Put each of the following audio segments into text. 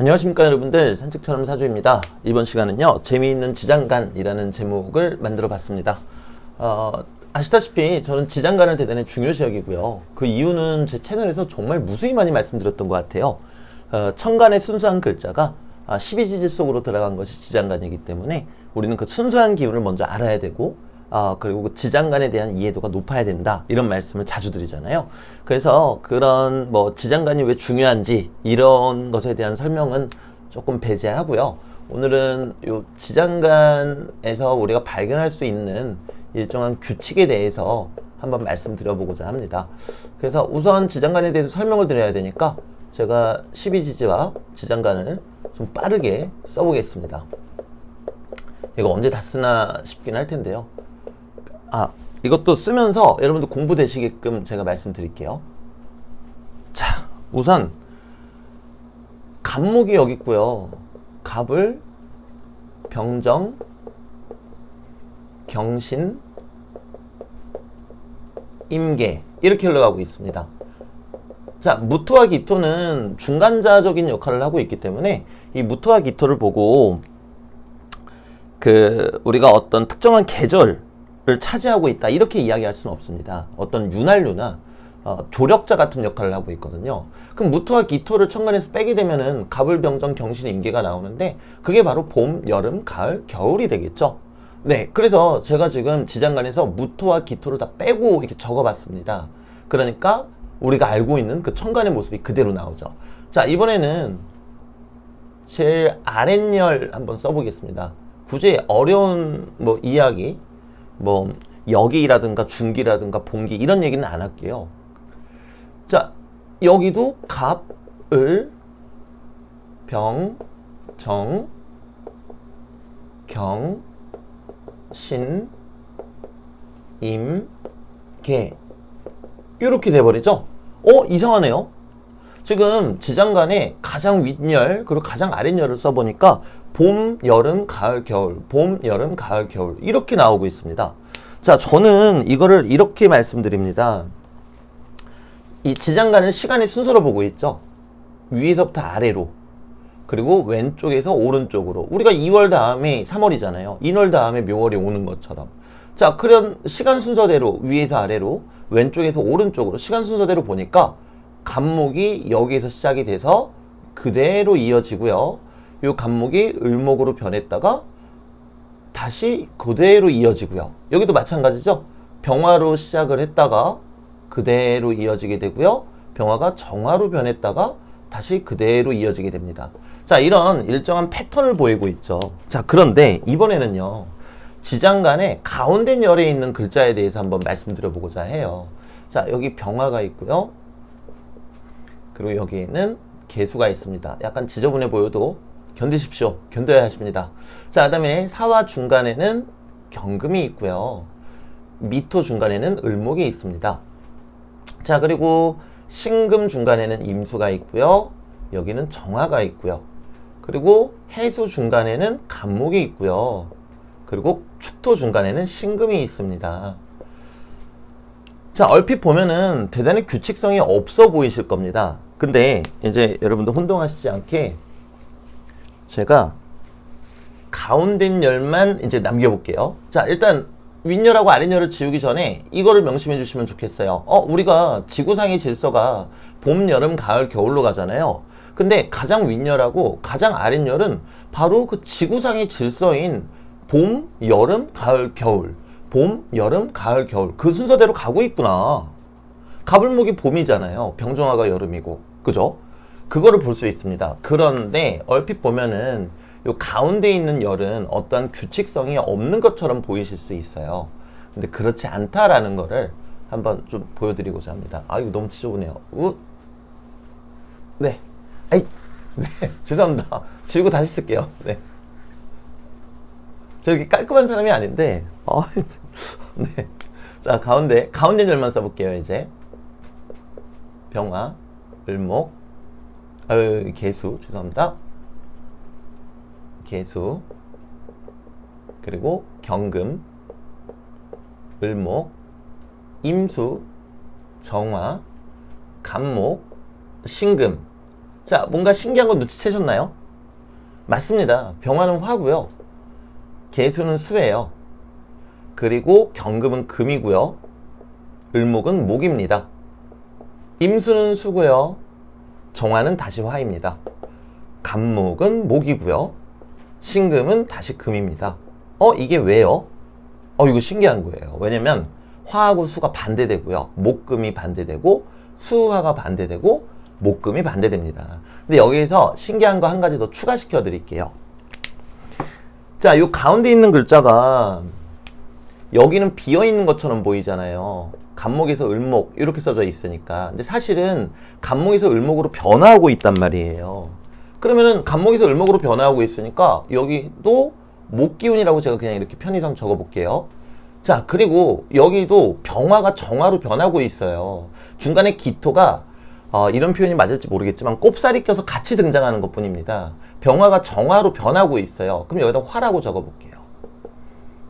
안녕하십니까 여러분들, 산책처럼 사주입니다. 이번 시간은요 재미있는 지장간이라는 제목을 만들어 봤습니다. 아시다시피 저는 지장간을 대단히 중요시 여기고요. 그 이유는 제 채널에서 정말 무수히 많이 말씀드렸던 것 같아요. 천간의 순수한 글자가 12지지 속으로 들어간 것이 지장간이기 때문에 우리는 그 순수한 기운을 먼저 알아야 되고, 그리고 그 지장간에 대한 이해도가 높아야 된다, 이런 말씀을 자주 드리잖아요. 그래서 그런 지장간이 왜 중요한지 이런 것에 대한 설명은 조금 배제하고요. 오늘은 요 지장간에서 우리가 발견할 수 있는 일정한 규칙에 대해서 한번 말씀드려보고자 합니다. 그래서 우선 지장간에 대해서 설명을 드려야 되니까 제가 12지지와 지장간을 좀 빠르게 써보겠습니다. 이거 언제 다 쓰나 싶긴 할 텐데요. 이것도 쓰면서 여러분들 공부되시게끔 제가 말씀드릴게요. 자, 우선 갑목이 여기 있고요. 갑을 병정, 경신, 임계 이렇게 흘러가고 있습니다. 자, 무토와 기토는 중간자적인 역할을 하고 있기 때문에 이 무토와 기토를 보고 우리가 어떤 특정한 계절을 차지하고 있다, 이렇게 이야기할 수는 없습니다. 어떤 윤활유나 조력자 같은 역할을 하고 있거든요. 그럼 무토와 기토를 천간에서 빼게 되면은 갑을 병정 경신 임계가 나오는데, 그게 바로 봄, 여름, 가을, 겨울이 되겠죠. 네, 그래서 제가 지금 지장간에서 무토와 기토를 다 빼고 이렇게 적어봤습니다. 그러니까 우리가 알고 있는 그 천간의 모습이 그대로 나오죠. 자, 이번에는 제일 아랫열 한번 써보겠습니다. 굳이 어려운 이야기, 여기라든가 중기라든가 봉기 이런 얘기는 안 할게요. 자, 여기도 갑을 병, 정, 경, 신, 임, 계 이렇게 돼버리죠. 이상하네요. 지금 지장간에 가장 윗열 그리고 가장 아랫열을 써보니까 봄, 여름, 가을, 겨울, 봄, 여름, 가을, 겨울 이렇게 나오고 있습니다. 자, 저는 이거를 이렇게 말씀드립니다. 이 지장간을 시간의 순서로 보고 있죠. 위에서부터 아래로, 그리고 왼쪽에서 오른쪽으로. 우리가 2월 다음에 3월이잖아요. 인월 다음에 묘월이 오는 것처럼. 자, 그런 시간 순서대로 위에서 아래로, 왼쪽에서 오른쪽으로 시간 순서대로 보니까 갑목이 여기에서 시작이 돼서 그대로 이어지고요. 이 갑목이 을목으로 변했다가 다시 그대로 이어지고요. 여기도 마찬가지죠. 병화로 시작을 했다가 그대로 이어지게 되고요. 병화가 정화로 변했다가 다시 그대로 이어지게 됩니다. 자, 이런 일정한 패턴을 보이고 있죠. 자, 그런데 이번에는요, 지장간의 가운데 열에 있는 글자에 대해서 한번 말씀드려보고자 해요. 자, 여기 병화가 있고요. 그리고 여기에는 개수가 있습니다. 약간 지저분해 보여도 견디십시오. 견뎌야 하십니다. 자, 그 다음에 사화 중간에는 경금이 있고요. 미토 중간에는 을목이 있습니다. 자, 그리고 신금 중간에는 임수가 있고요. 여기는 정화가 있고요. 그리고 해수 중간에는 간목이 있고요. 그리고 축토 중간에는 신금이 있습니다. 자, 얼핏 보면은 대단히 규칙성이 없어 보이실 겁니다. 근데 이제 여러분들 혼동하시지 않게 제가 가운데 열만 이제 남겨볼게요. 자, 일단 윗열하고 아랫열을 지우기 전에 이거를 명심해 주시면 좋겠어요. 우리가 지구상의 질서가 봄, 여름, 가을, 겨울로 가잖아요. 근데 가장 윗열하고 가장 아랫열은 바로 그 지구상의 질서인 봄, 여름, 가을, 겨울, 봄, 여름, 가을, 겨울, 그 순서대로 가고 있구나. 갑을목이 봄이잖아요. 병정화가 여름이고, 그죠? 그거를 볼 수 있습니다. 그런데 얼핏 보면은 요 가운데 있는 열은 어떠한 규칙성이 없는 것처럼 보이실 수 있어요. 근데 그렇지 않다라는 거를 한번 좀 보여드리고자 합니다. 이거 너무 지저분해요. 네. 네. 죄송합니다. 지우고 다시 쓸게요. 네. 저 이렇게 깔끔한 사람이 아닌데, 네. 자, 가운데 열만 써볼게요, 이제. 병화, 을목, 개수, 죄송합니다. 개수, 그리고 경금, 을목, 임수, 정화, 간목, 신금, 자, 뭔가 신기한 거 눈치채셨나요? 맞습니다. 병화는 화고요. 개수는 수예요. 그리고 경금은 금이고요. 을목은 목입니다. 임수는 수고요. 정화는 다시 화입니다. 간목은 목이고요. 신금은 다시 금입니다. 이게 왜요? 이거 신기한 거예요. 왜냐면 화하고 수가 반대되고요. 목금이 반대되고 수화가 반대되고 목금이 반대됩니다. 근데 여기에서 신기한 거 한 가지 더 추가시켜 드릴게요. 자, 요 가운데 있는 글자가 여기는 비어 있는 것처럼 보이잖아요. 간목에서 을목 이렇게 써져 있으니까. 근데 사실은 간목에서 을목으로 변화하고 있단 말이에요. 그러면은 간목에서 을목으로 변화하고 있으니까 여기도 목기운이라고 제가 그냥 이렇게 편의상 적어 볼게요. 자, 그리고 여기도 병화가 정화로 변하고 있어요. 중간에 기토가 이런 표현이 맞을지 모르겠지만 꼽살이 껴서 같이 등장하는 것 뿐입니다. 병화가 정화로 변하고 있어요. 그럼 여기다 화라고 적어 볼게요.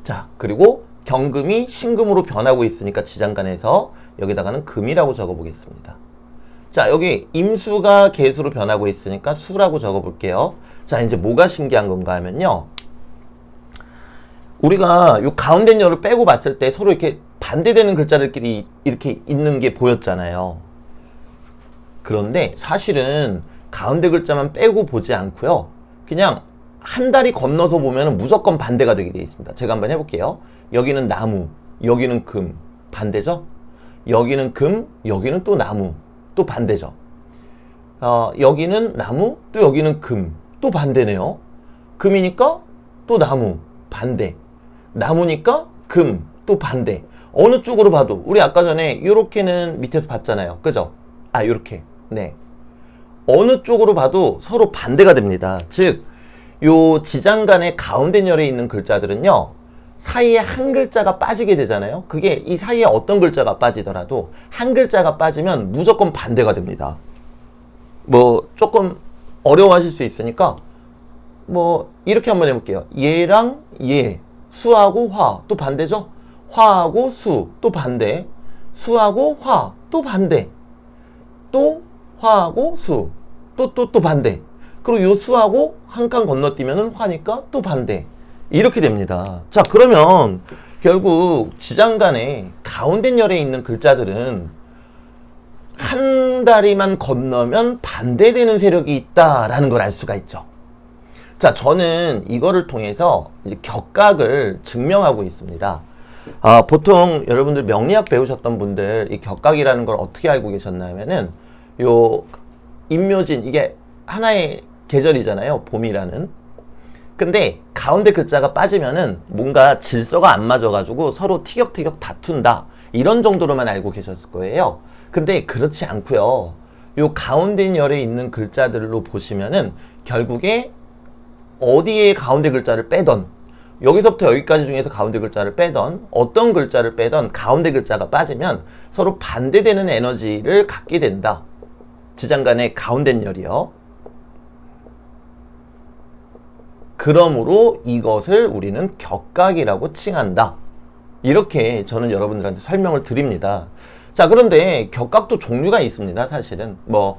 자, 그리고 경금이 신금으로 변하고 있으니까 지장간에서 여기다가는 금이라고 적어 보겠습니다. 자, 여기 임수가 개수로 변하고 있으니까 수라고 적어 볼게요. 자, 이제 뭐가 신기한 건가 하면요. 우리가 요 가운데 열을 빼고 봤을 때 서로 이렇게 반대되는 글자들끼리 이렇게 있는 게 보였잖아요. 그런데 사실은 가운데 글자만 빼고 보지 않고요. 그냥 한 다리 건너서 보면 무조건 반대가 되게 되어 있습니다. 제가 한번 해볼게요. 여기는 나무, 여기는 금, 반대죠? 여기는 금, 여기는 또 나무, 또 반대죠? 여기는 나무, 또 여기는 금, 또 반대네요. 금이니까 또 나무, 반대. 나무니까 금, 또 반대. 어느 쪽으로 봐도 우리 아까 전에 이렇게는 밑에서 봤잖아요. 그죠? 요렇게. 네. 어느 쪽으로 봐도 서로 반대가 됩니다. 즉, 요 지장간의 가운데 열에 있는 글자들은요. 사이에 한 글자가 빠지게 되잖아요. 그게 이 사이에 어떤 글자가 빠지더라도 한 글자가 빠지면 무조건 반대가 됩니다. 뭐 조금 어려워하실 수 있으니까 뭐 이렇게 한번 해볼게요. 얘랑 얘, 수하고 화, 또 반대죠? 화하고 수, 또 반대. 수하고 화, 또 반대. 또 화하고 수, 또 반대. 그리고 요 수하고 한 칸 건너뛰면은 화니까 또 반대. 이렇게 됩니다. 자, 그러면 결국 지장간에 가운데 열에 있는 글자들은 한 다리만 건너면 반대되는 세력이 있다라는 걸 알 수가 있죠. 자, 저는 이거를 통해서 이제 격각을 증명하고 있습니다. 보통 여러분들 명리학 배우셨던 분들 이 격각이라는 걸 어떻게 알고 계셨냐면은 요 임묘진 이게 하나의 계절이잖아요. 봄이라는. 근데 가운데 글자가 빠지면은 뭔가 질서가 안 맞아가지고 서로 티격태격 다툰다. 이런 정도로만 알고 계셨을 거예요. 근데 그렇지 않고요. 요 가운데 열에 있는 글자들로 보시면은 결국에 어디에 가운데 글자를 빼던 여기서부터 여기까지 중에서 가운데 글자를 빼던 어떤 글자를 빼던 가운데 글자가 빠지면 서로 반대되는 에너지를 갖게 된다. 지장간의 가운데 열이요. 그러므로 이것을 우리는 격각이라고 칭한다. 이렇게 저는 여러분들한테 설명을 드립니다. 자, 그런데 격각도 종류가 있습니다. 사실은 뭐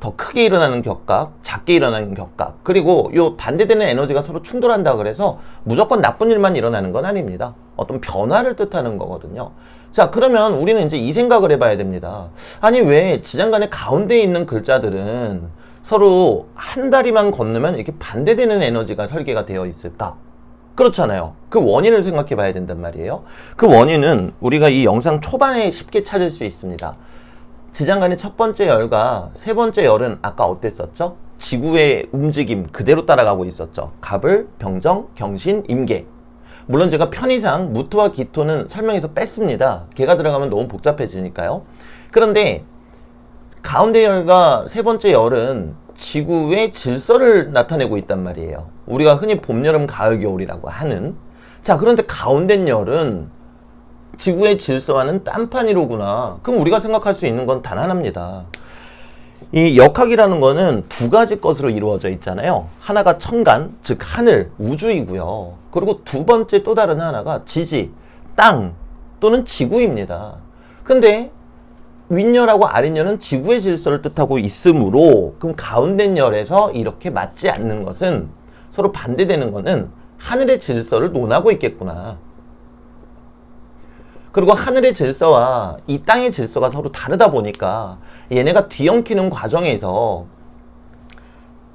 더 크게 일어나는 격각, 작게 일어나는 격각, 그리고 요 반대되는 에너지가 서로 충돌한다 그래서 무조건 나쁜 일만 일어나는 건 아닙니다. 어떤 변화를 뜻하는 거거든요. 자, 그러면 우리는 이제 이 생각을 해봐야 됩니다. 아니, 왜 지장간의 가운데에 있는 글자들은 서로 한 다리만 건너면 이렇게 반대되는 에너지가 설계가 되어 있을까? 그렇잖아요. 그 원인을 생각해 봐야 된단 말이에요. 그 원인은 우리가 이 영상 초반에 쉽게 찾을 수 있습니다. 지장간의 첫 번째 열과 세 번째 열은 아까 어땠었죠? 지구의 움직임 그대로 따라가고 있었죠. 갑을, 병정, 경신, 임계. 물론 제가 편의상 무토와 기토는 설명해서 뺐습니다. 걔가 들어가면 너무 복잡해지니까요. 그런데 가운데 열과 세 번째 열은 지구의 질서를 나타내고 있단 말이에요. 우리가 흔히 봄, 여름, 가을, 겨울이라고 하는. 자, 그런데 가운데 열은 지구의 질서와는 딴판이로구나. 그럼 우리가 생각할 수 있는 건 단 하나입니다. 이 역학이라는 거는 두 가지 것으로 이루어져 있잖아요. 하나가 천간, 즉 하늘, 우주이고요. 그리고 두 번째 또 다른 하나가 지지, 땅 또는 지구입니다. 근데 윗열하고 아랫열은 지구의 질서를 뜻하고 있으므로 그럼 가운데 열에서 이렇게 맞지 않는 것은 서로 반대되는 것은 하늘의 질서를 논하고 있겠구나. 그리고 하늘의 질서와 이 땅의 질서가 서로 다르다 보니까 얘네가 뒤엉키는 과정에서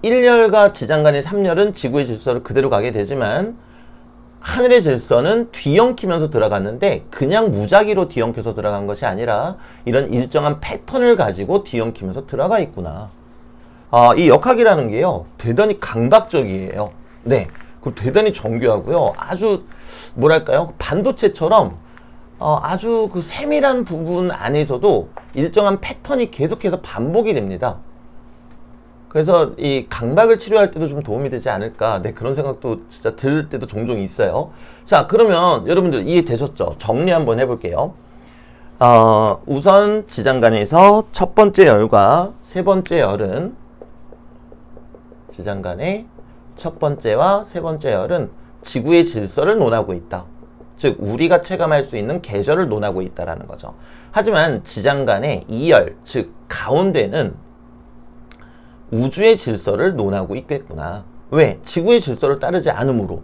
1열과 지장간의 3열은 지구의 질서를 그대로 가게 되지만 하늘의 질서는 뒤엉키면서 들어갔는데 그냥 무작위로 뒤엉켜서 들어간 것이 아니라 이런 일정한 패턴을 가지고 뒤엉키면서 들어가 있구나. 이 역학이라는 게요, 대단히 감각적이에요. 네, 그리고 대단히 정교하고요. 아주 뭐랄까요, 반도체처럼 아주 그 세밀한 부분 안에서도 일정한 패턴이 계속해서 반복이 됩니다. 그래서 이 강박을 치료할 때도 좀 도움이 되지 않을까, 네, 그런 생각도 진짜 들 때도 종종 있어요. 자, 그러면 여러분들 이해되셨죠? 정리 한번 해볼게요. 우선 지장간에서 첫 번째 열과 세 번째 열은, 지장간의 첫 번째와 세 번째 열은 지구의 질서를 논하고 있다. 즉 우리가 체감할 수 있는 계절을 논하고 있다라는 거죠. 하지만 지장간의 2열, 즉 가운데는 우주의 질서를 논하고 있겠구나. 왜? 지구의 질서를 따르지 않으므로.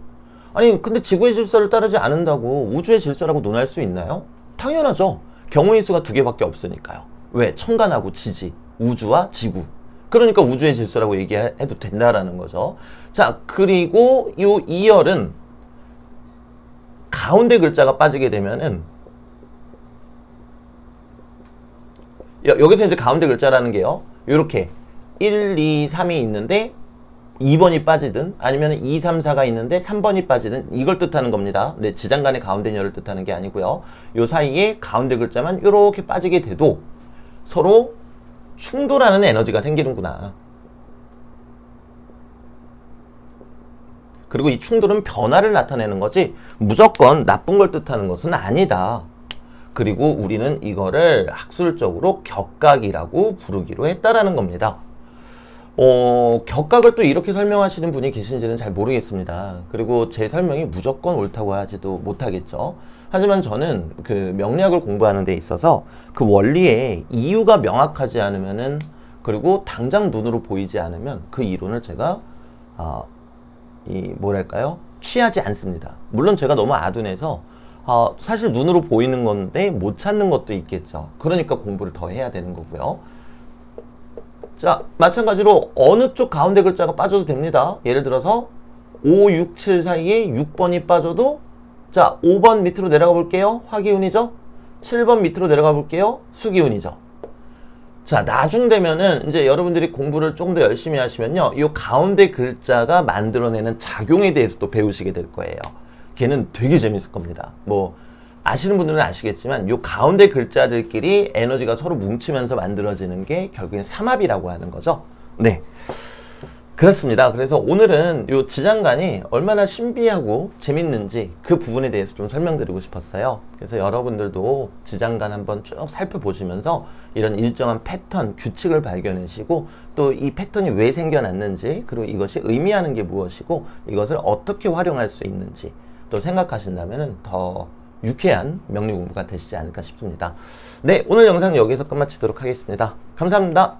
아니 근데 지구의 질서를 따르지 않는다고 우주의 질서라고 논할 수 있나요? 당연하죠. 경우의 수가 두 개밖에 없으니까요. 왜? 천간하고 지지, 우주와 지구. 그러니까 우주의 질서라고 얘기해도 된다라는 거죠. 자, 그리고 이 2열은 가운데 글자가 빠지게 되면은, 여기서 이제 가운데 글자라는 게요, 요렇게 1, 2, 3이 있는데 2번이 빠지든 아니면 2, 3, 4가 있는데 3번이 빠지든 이걸 뜻하는 겁니다. 네, 지장간의 가운데 열을 뜻하는 게 아니고요. 요 사이에 가운데 글자만 요렇게 빠지게 돼도 서로 충돌하는 에너지가 생기는구나. 그리고 이 충돌은 변화를 나타내는 거지 무조건 나쁜 걸 뜻하는 것은 아니다. 그리고 우리는 이거를 학술적으로 격각이라고 부르기로 했다라는 겁니다. 격각을 또 이렇게 설명하시는 분이 계신지는 잘 모르겠습니다. 그리고 제 설명이 무조건 옳다고 하지도 못하겠죠. 하지만 저는 그 명리학을 공부하는 데 있어서 그 원리의 이유가 명확하지 않으면은, 그리고 당장 눈으로 보이지 않으면 그 이론을 제가 뭐랄까요, 취하지 않습니다. 물론 제가 너무 아둔해서 사실 눈으로 보이는 건데 못 찾는 것도 있겠죠. 그러니까 공부를 더 해야 되는 거고요. 자, 마찬가지로 어느 쪽 가운데 글자가 빠져도 됩니다. 예를 들어서 5, 6, 7 사이에 6번이 빠져도, 자, 5번 밑으로 내려가 볼게요. 화기운이죠. 7번 밑으로 내려가 볼게요. 수기운이죠. 자, 나중 되면은 이제 여러분들이 공부를 조금 더 열심히 하시면요, 이 가운데 글자가 만들어내는 작용에 대해서 또 배우시게 될 거예요. 걔는 되게 재밌을 겁니다. 뭐 아시는 분들은 아시겠지만 이 가운데 글자들끼리 에너지가 서로 뭉치면서 만들어지는 게 결국엔 삼합이라고 하는 거죠. 네, 그렇습니다. 그래서 오늘은 이 지장간이 얼마나 신비하고 재밌는지 그 부분에 대해서 좀 설명드리고 싶었어요. 그래서 여러분들도 지장간 한번 쭉 살펴보시면서 이런 일정한 패턴, 규칙을 발견하시고 또 이 패턴이 왜 생겨났는지, 그리고 이것이 의미하는 게 무엇이고 이것을 어떻게 활용할 수 있는지 또 생각하신다면 더 유쾌한 명리 공부가 되시지 않을까 싶습니다. 네, 오늘 영상 여기서 끝마치도록 하겠습니다. 감사합니다.